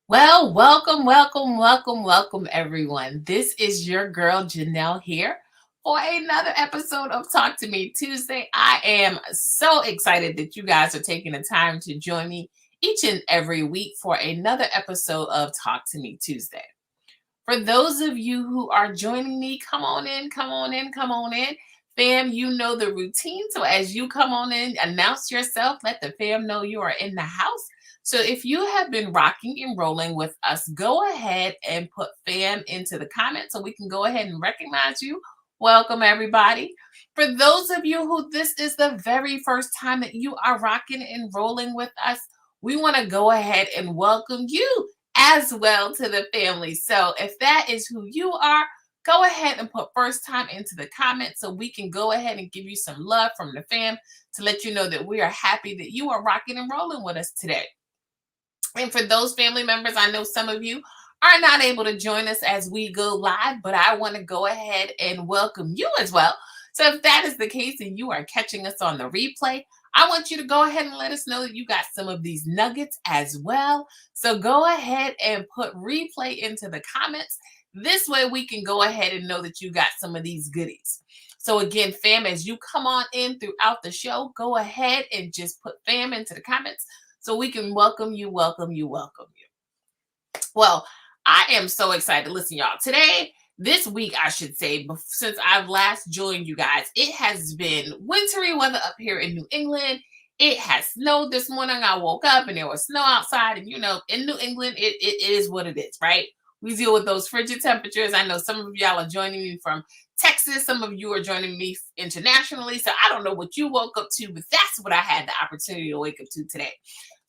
Well, welcome, everyone. This is your girl, Janelle, here for another episode of Talk to Me Tuesday. I am so excited that you guys are taking the time to join me each and every week for another episode of Talk to Me Tuesday. For those of you who are joining me, come on in, come on in, come on in. Fam, you know the routine. So as you come on in, announce yourself, let the fam know you are in the house. So if you have been rocking and rolling with us, go ahead and put fam into the comments so we can go ahead and recognize you. Welcome, everybody. For those of you who this is the very first time that you are rocking and rolling with us, we want to go ahead and welcome you as well to the family. So if that is who you are, go ahead and put first time into the comments so we can go ahead and give you some love from the fam to let you know that we are happy that you are rocking and rolling with us today. And for those family members, I know some of you are not able to join us as we go live, but I want to go ahead and welcome you as well. So if that is the case and you are catching us on the replay, I want you to go ahead and let us know that you got some of these nuggets as well. So go ahead and put replay into the comments. This way we can go ahead and know that you got some of these goodies. So again, fam, as you come on in throughout the show, go ahead and just put fam into the comments so we can welcome you. Well, I am so excited. Listen, y'all, this week, I should say, since I've last joined you guys, it has been wintry weather up here in New England. It has snowed this morning. I woke up and there was snow outside. And, in New England, it is what it is, right? We deal with those frigid temperatures. I know some of y'all are joining me from Texas. Some of you are joining me internationally. So I don't know what you woke up to, but that's what I had the opportunity to wake up to today.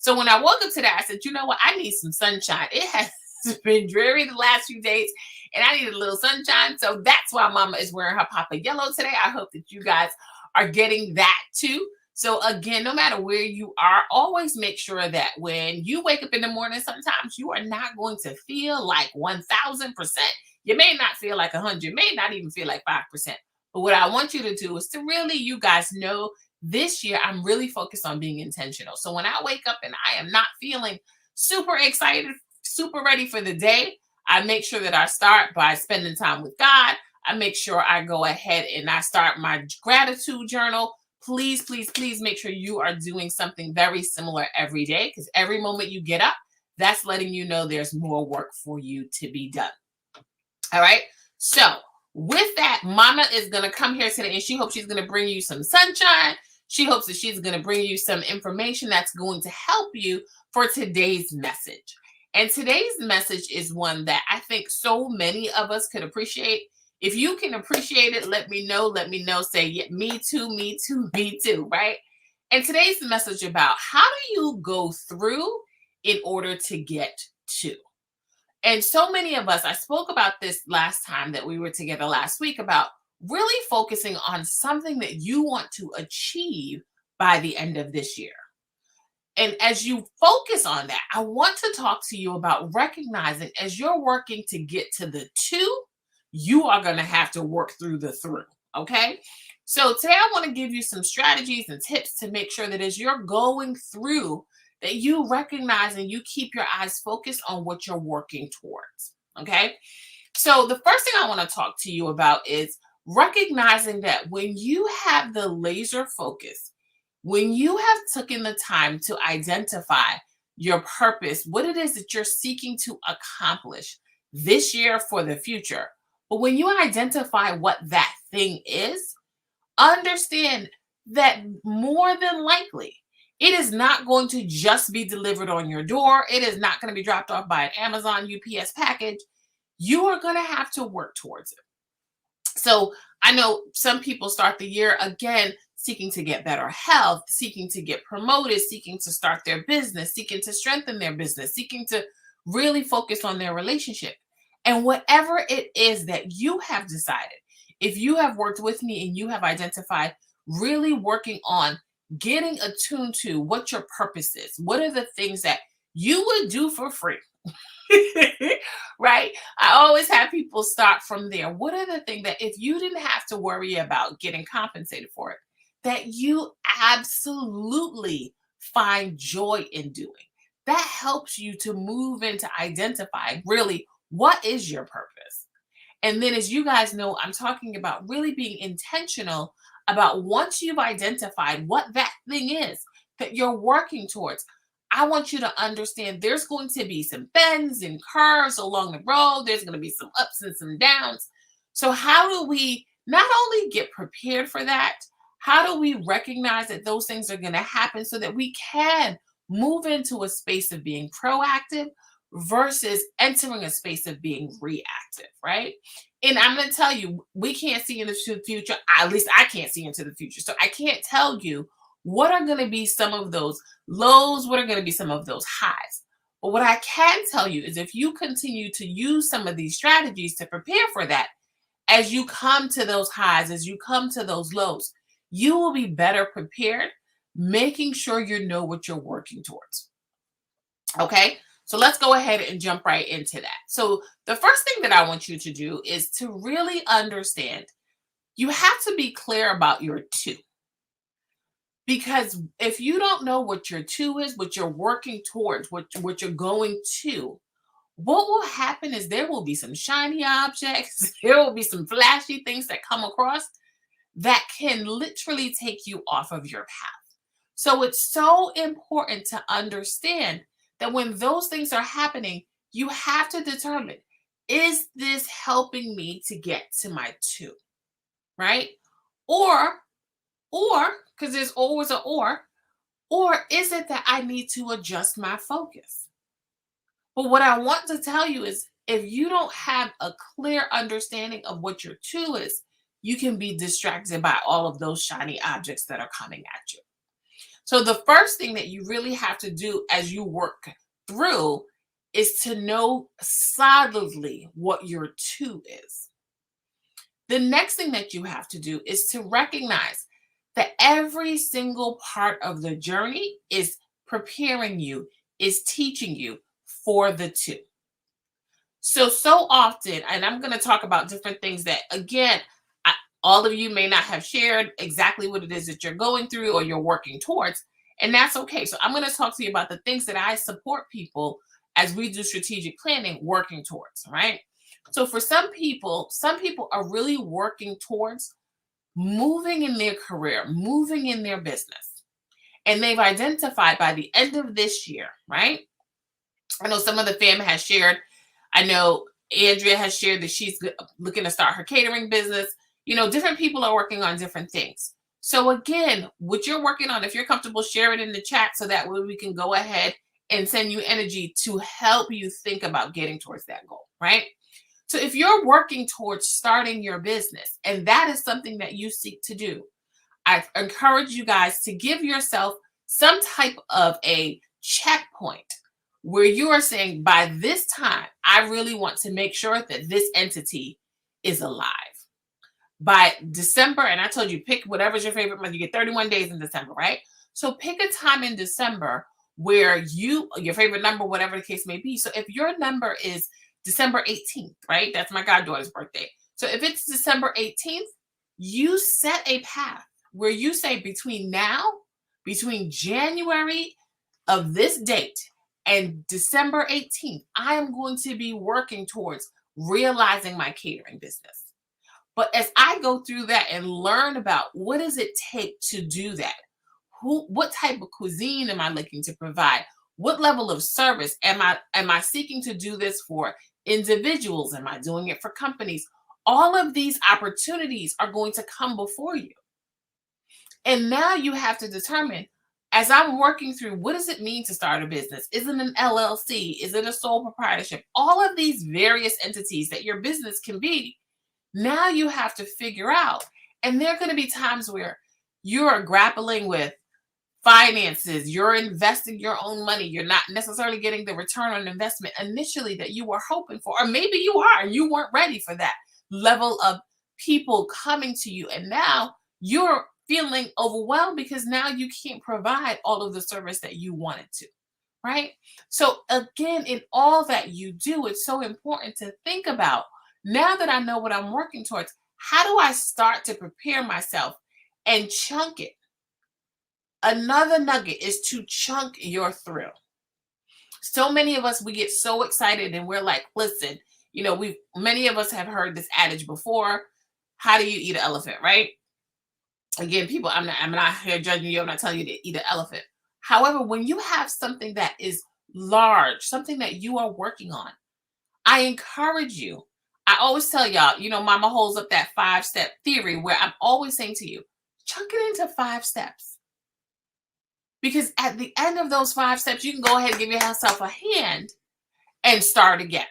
So when I woke up today, I said, you know what? I need some sunshine. It has been dreary the last few days, and I need a little sunshine. So that's why Mama is wearing her Papa Yellow today. I hope that you guys are getting that too. So again, no matter where you are, always make sure that when you wake up in the morning, sometimes you are not going to feel like 1,000%. You may not feel like 100, may not even feel like 5%. But what I want you to do is to really, you guys know, this year, I'm really focused on being intentional. So when I wake up and I am not feeling super excited, super ready for the day, I make sure that I start by spending time with God. I make sure I go ahead and I start my gratitude journal. Please, please, please make sure you are doing something very similar every day, because every moment you get up, that's letting you know there's more work for you to be done. All right. So with that, Mama is going to come here today and she hopes she's going to bring you some sunshine. She hopes that she's going to bring you some information that's going to help you for today's message. And today's message is one that I think so many of us could appreciate. If you can appreciate it, let me know. Let me know. Say, yeah, me too, me too, me too, right? And today's message about how do you go through in order to get to? And so many of us, I spoke about this last time that we were together last week about really focusing on something that you want to achieve by the end of this year. And as you focus on that, I want to talk to you about recognizing as you're working to get to the two, you are going to have to work through the through. Okay. So today I want to give you some strategies and tips to make sure that as you're going through, that you recognize and you keep your eyes focused on what you're working towards. Okay. So the first thing I want to talk to you about is recognizing that when you have the laser focus, when you have taken the time to identify your purpose, what it is that you're seeking to accomplish this year for the future, but when you identify what that thing is, understand that more than likely, it is not going to just be delivered on your door. It is not going to be dropped off by an Amazon UPS package. You are going to have to work towards it. So I know some people start the year again seeking to get better health, seeking to get promoted, seeking to start their business, seeking to strengthen their business, seeking to really focus on their relationship. And whatever it is that you have decided, if you have worked with me and you have identified really working on getting attuned to what your purpose is, what are the things that you would do for free? Right? I always have people start from there. What are the things that if you didn't have to worry about getting compensated for it, that you absolutely find joy in doing, that helps you to move into identifying really what is your purpose. And then, as you guys know, I'm talking about really being intentional about once you've identified what that thing is that you're working towards. I want you to understand there's going to be some bends and curves along the road. There's going to be some ups and some downs. So, how do we not only get prepared for that? How do we recognize that those things are going to happen so that we can move into a space of being proactive versus entering a space of being reactive, right? And I'm going to tell you, we can't see into the future. At least I can't see into the future. So I can't tell you what are going to be some of those lows, what are going to be some of those highs. But what I can tell you is if you continue to use some of these strategies to prepare for that, as you come to those highs, as you come to those lows, you will be better prepared, making sure you know what you're working towards. Okay? So let's go ahead and jump right into that. So the first thing that I want you to do is to really understand you have to be clear about your two. Because if you don't know what your two is, what you're working towards, what you're going to, what will happen is there will be some shiny objects, there will be some flashy things that come across that can literally take you off of your path. So it's so important to understand that when those things are happening, you have to determine, is this helping me to get to my two, right? Or, because there's always an or is it that I need to adjust my focus? But what I want to tell you is if you don't have a clear understanding of what your two is, you can be distracted by all of those shiny objects that are coming at you. So the first thing that you really have to do as you work through is to know solidly what your two is. The next thing that you have to do is to recognize that every single part of the journey is preparing you, is teaching you for the two. So often, and I'm going to talk about different things that, again, all of you may not have shared exactly what it is that you're going through or you're working towards, and that's okay. So I'm going to talk to you about the things that I support people as we do strategic planning working towards, right? So for some people are really working towards moving in their career, moving in their business. And they've identified by the end of this year, right? I know some of the fam has shared. I know Andrea has shared that she's looking to start her catering business. You know, different people are working on different things. So again, what you're working on, if you're comfortable, share it in the chat so that way we can go ahead and send you energy to help you think about getting towards that goal, right? So if you're working towards starting your business and that is something that you seek to do, I encourage you guys to give yourself some type of a checkpoint where you are saying, by this time, I really want to make sure that this entity is alive. By December, and I told you, pick whatever's your favorite month. You get 31 days in December, right? So pick a time in December where your favorite number, whatever the case may be. So if your number is December 18th, right? That's my goddaughter's birthday. So if it's December 18th, you set a path where you say between January of this date and December 18th, I am going to be working towards realizing my catering business. But as I go through that and learn about what does it take to do that, what type of cuisine am I looking to provide? What level of service am I seeking to do this for individuals? Am I doing it for companies? All of these opportunities are going to come before you. And now you have to determine, as I'm working through, what does it mean to start a business? Is it an LLC? Is it a sole proprietorship? All of these various entities that your business can be, now you have to figure out. And there are going to be times where you're grappling with finances, you're investing your own money, you're not necessarily getting the return on investment initially that you were hoping for, or maybe you are, you weren't ready for that level of people coming to you, and now you're feeling overwhelmed because now you can't provide all of the service that you wanted to, right? So again, in all that you do, it's so important to think about, now that I know what I'm working towards, how do I start to prepare myself and chunk it? Another nugget is to chunk your thrill. So many of us, we get so excited and we're like, listen, many of us have heard this adage before. How do you eat an elephant, right? Again, people, I'm not here judging you. I'm not telling you to eat an elephant. However, when you have something that is large, something that you are working on, I encourage you. I always tell y'all, mama holds up that 5-step theory where I'm always saying to you, chunk it into 5 steps. Because at the end of those 5 steps, you can go ahead and give yourself a hand and start again.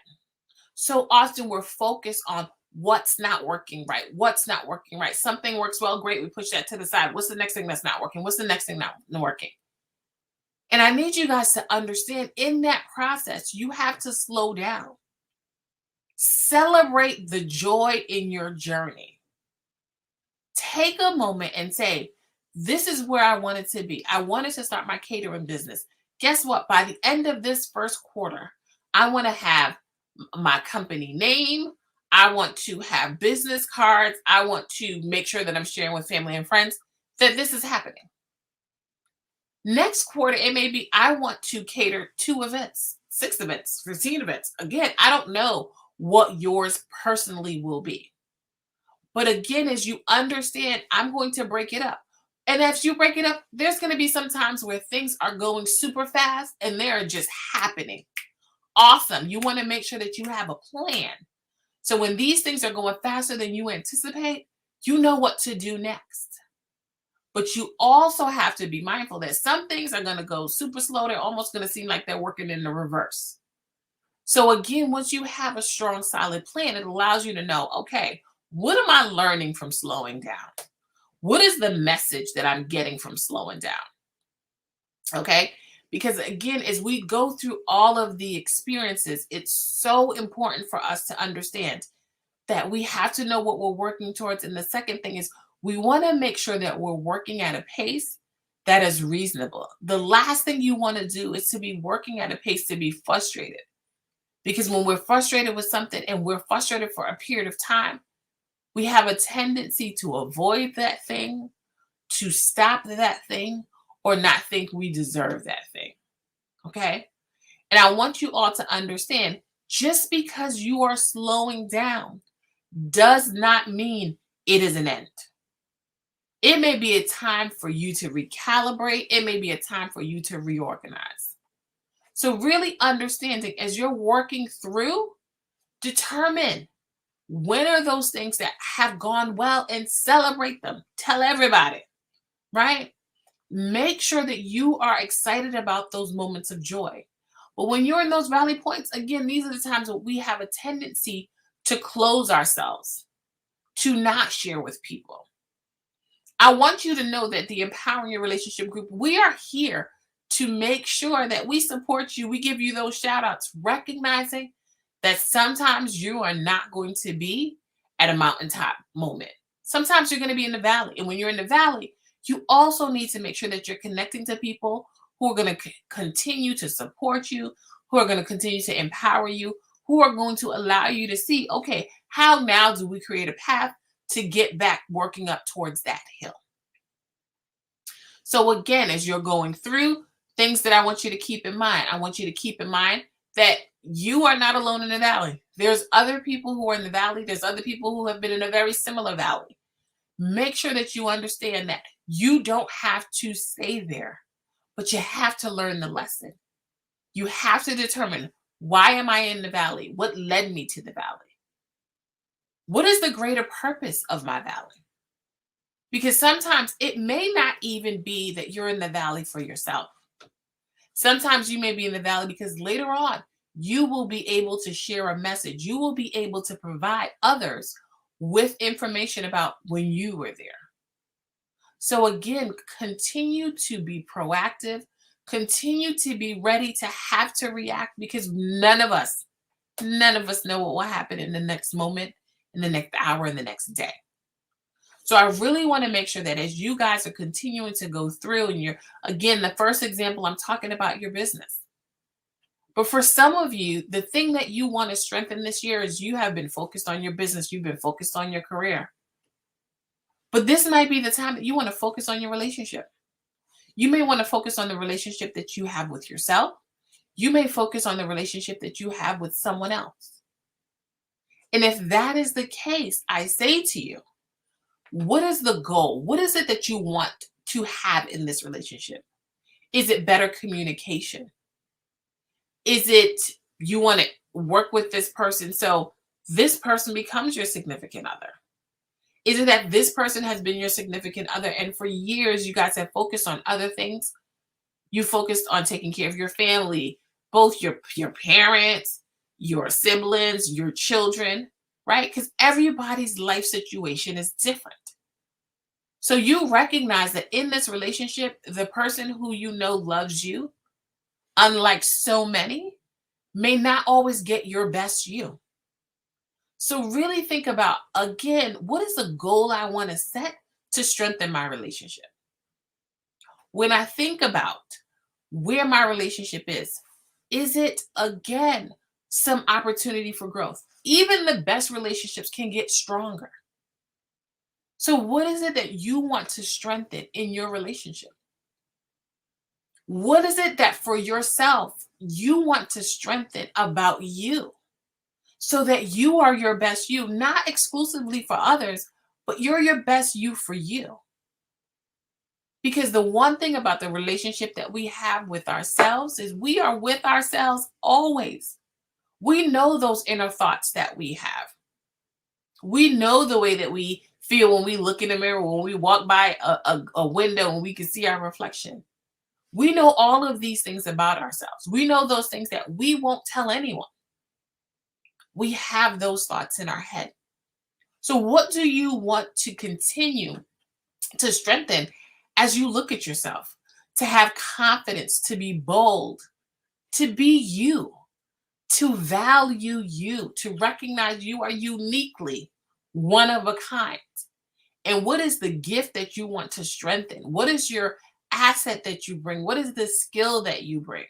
So often we're focused on what's not working right. What's not working right. Something works well, great. We push that to the side. What's the next thing that's not working? What's the next thing not working? And I need you guys to understand in that process, you have to slow down. Celebrate the joy in your journey. Take a moment and say, this is where I wanted to be. I wanted to start my catering business. Guess what? By the end of this first quarter, I want to have my company name. I want to have business cards. I want to make sure that I'm sharing with family and friends that this is happening. Next quarter, it may be, I want to cater 2 events, 6 events, 15 events. Again, I don't know what yours personally will be. But again, as you understand, I'm going to break it up. And as you break it up, there's going to be some times where things are going super fast and they're just happening. Awesome. You want to make sure that you have a plan. So when these things are going faster than you anticipate, you know what to do next. But you also have to be mindful that some things are going to go super slow. They're almost going to seem like they're working in the reverse. So again, once you have a strong, solid plan, it allows you to know, okay, what am I learning from slowing down? What is the message that I'm getting from slowing down? Okay? Because again, as we go through all of the experiences, it's so important for us to understand that we have to know what we're working towards. And the second thing is we want to make sure that we're working at a pace that is reasonable. The last thing you want to do is to be working at a pace to be frustrated. Because when we're frustrated with something and we're frustrated for a period of time, we have a tendency to avoid that thing, to stop that thing, or not think we deserve that thing. Okay? And I want you all to understand, just because you are slowing down does not mean it is an end. It may be a time for you to recalibrate. It may be a time for you to reorganize. So really understanding as you're working through, determine when are those things that have gone well and celebrate them. Tell everybody, right? Make sure that you are excited about those moments of joy. But when you're in those valley points, again, these are the times where we have a tendency to close ourselves, to not share with people. I want you to know that the Empowering Your Relationship group, we are here to make sure that we support you. We give you those shout outs, recognizing that sometimes you are not going to be at a mountaintop moment. Sometimes you're going to be in the valley. And when you're in the valley, you also need to make sure that you're connecting to people who are going to continue to support you, who are going to continue to empower you, who are going to allow you to see, okay, how now do we create a path to get back working up towards that hill? So again, as you're going through, things that I want you to keep in mind, I want you to keep in mind that you are not alone in the valley. There's other people who are in the valley. There's other people who have been in a very similar valley. Make sure that you understand that you don't have to stay there, but you have to learn the lesson. You have to determine, why am I in the valley? What led me to the valley? What is the greater purpose of my valley? Because sometimes it may not even be that you're in the valley for yourself. Sometimes you may be in the valley because later on, you will be able to share a message. You will be able to provide others with information about when you were there. So again, continue to be proactive. Continue to be ready to have to react, because none of us know what will happen in the next moment, in the next hour, in the next day. So I really want to make sure that as you guys are continuing to go through, and you're, again, the first example, I'm talking about your business. But for some of you, the thing that you want to strengthen this year is you have been focused on your business. You've been focused on your career. But this might be the time that you want to focus on your relationship. You may want to focus on the relationship that you have with yourself. You may focus on the relationship that you have with someone else. And if that is the case, I say to you, what is the goal? What is it that you want to have in this relationship? Is it better communication? Is it you want to work with this person so this person becomes your significant other? Is it that this person has been your significant other and for years you guys have focused on other things? You focused on taking care of your family, both your parents, your siblings, your children, right? Because everybody's life situation is different. So you recognize that in this relationship, the person who you know loves you, unlike so many, may not always get your best you. So really think about, again, what is the goal I want to set to strengthen my relationship? When I think about where my relationship is it, again, some opportunity for growth? Even the best relationships can get stronger. So what is it that you want to strengthen in your relationship? What is it that for yourself you want to strengthen about you so that you are your best you, not exclusively for others, but you're your best you for you? Because the one thing about the relationship that we have with ourselves is we are with ourselves always. We know those inner thoughts that we have. We know the way that we feel when we look in the mirror, when we walk by a window and we can see our reflection. We know all of these things about ourselves. We know those things that we won't tell anyone. We have those thoughts in our head. So what do you want to continue to strengthen as you look at yourself? To have confidence, to be bold, to be you, to value you, to recognize you are uniquely one of a kind. And what is the gift that you want to strengthen? What is your asset that you bring? What is the skill that you bring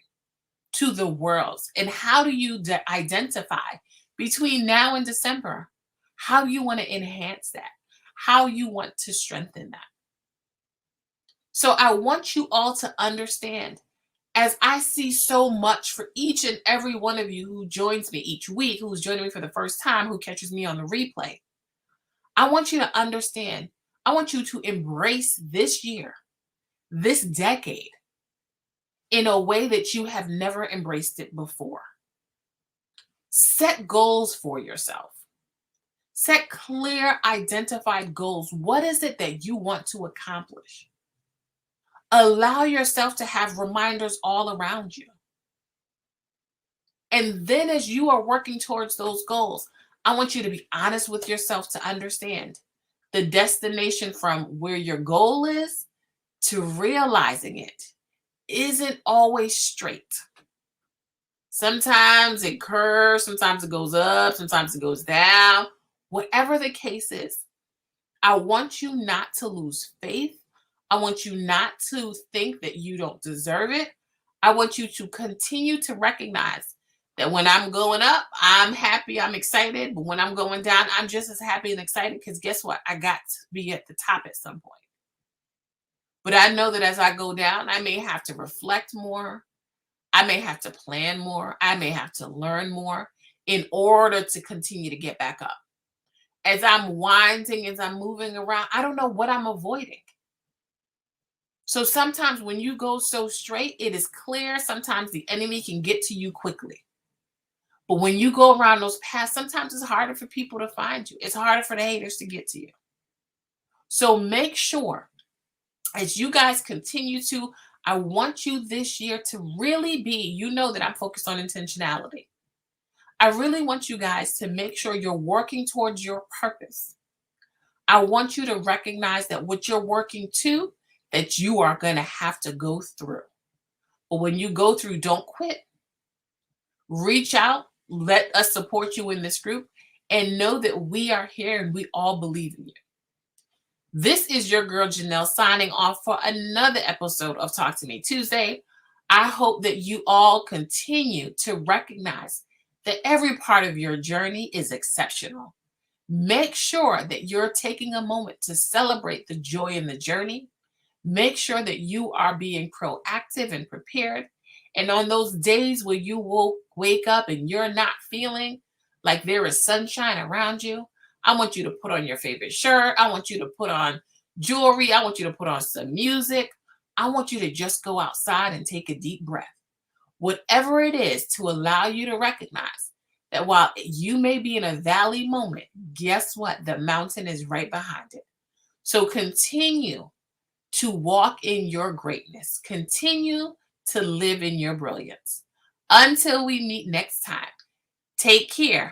to the world? And how do you identify between now and December how you want to enhance that, how you want to strengthen that? So I want you all to understand, as I see so much for each and every one of you who joins me each week, who's joining me for the first time, who catches me on the replay, I want you to understand, I want you to embrace this year, this decade, in a way that you have never embraced it before. Set goals for yourself. Set clear, identified goals. What is it that you want to accomplish? Allow yourself to have reminders all around you. And then as you are working towards those goals, I want you to be honest with yourself to understand the destination from where your goal is to realizing it isn't always straight. Sometimes it curves, sometimes it goes up, sometimes it goes down. Whatever the case is, I want you not to lose faith. I want you not to think that you don't deserve it. I want you to continue to recognize that when I'm going up, I'm happy, I'm excited. But when I'm going down, I'm just as happy and excited because guess what? I got to be at the top at some point. But I know that as I go down, I may have to reflect more. I may have to plan more. I may have to learn more in order to continue to get back up. As I'm winding, as I'm moving around, I don't know what I'm avoiding. So sometimes when you go so straight, it is clear. Sometimes the enemy can get to you quickly. But when you go around those paths, sometimes it's harder for people to find you. It's harder for the haters to get to you. So make sure as you guys continue to, I want you this year to really be, you know that I'm focused on intentionality. I really want you guys to make sure you're working towards your purpose. I want you to recognize that what you're working to, that you are going to have to go through. But when you go through, don't quit. Reach out. Let us support you in this group and know that we are here and we all believe in you. This is your girl Janelle signing off for another episode of Talk to Me Tuesday. I hope that you all continue to recognize that every part of your journey is exceptional. Make sure that you're taking a moment to celebrate the joy in the journey. Make sure that you are being proactive and prepared. And on those days where you wake up and you're not feeling like there is sunshine around you, I want you to put on your favorite shirt. I want you to put on jewelry. I want you to put on some music. I want you to just go outside and take a deep breath. Whatever it is to allow you to recognize that while you may be in a valley moment, guess what? The mountain is right behind it. So continue to walk in your greatness. Continue to live in your brilliance. Until we meet next time, take care